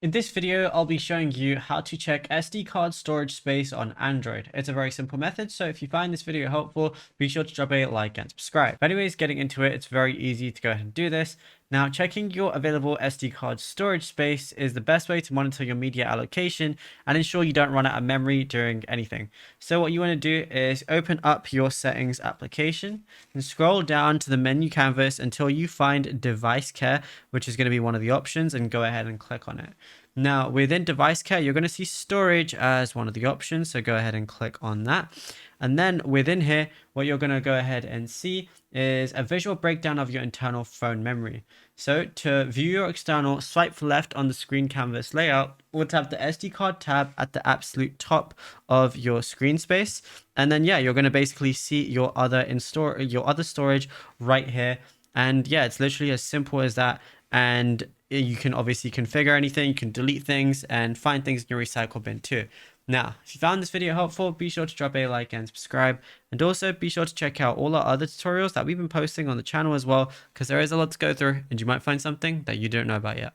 In this video, I'll be showing you how to check SD card storage space on Android. It's a very simple method, so if you find this video helpful, be sure to drop a like and subscribe. But anyways, getting into it, it's very easy to go ahead and do this. Now, checking your available SD card storage space is the best way to monitor your media allocation and ensure you don't run out of memory during anything. So what you want to do is open up your settings application and scroll down to the menu canvas until you find device care, which is going to be one of the options, and go ahead and click on it. Now, within device care, you're going to see storage as one of the options. So go ahead and click on that. And then within here, what you're going to go ahead and see is a visual breakdown of your internal phone memory. So to view your external, swipe left on the screen canvas layout, or tap the SD card tab at the absolute top of your screen space. And then, yeah, you're going to basically see your other storage right here. And yeah, it's literally as simple as that. And you can obviously configure anything, you can delete things and find things in your recycle bin too. Now, if you found this video helpful, be sure to drop a like and subscribe. And also be sure to check out all our other tutorials that we've been posting on the channel as well, because there is a lot to go through and you might find something that you don't know about yet.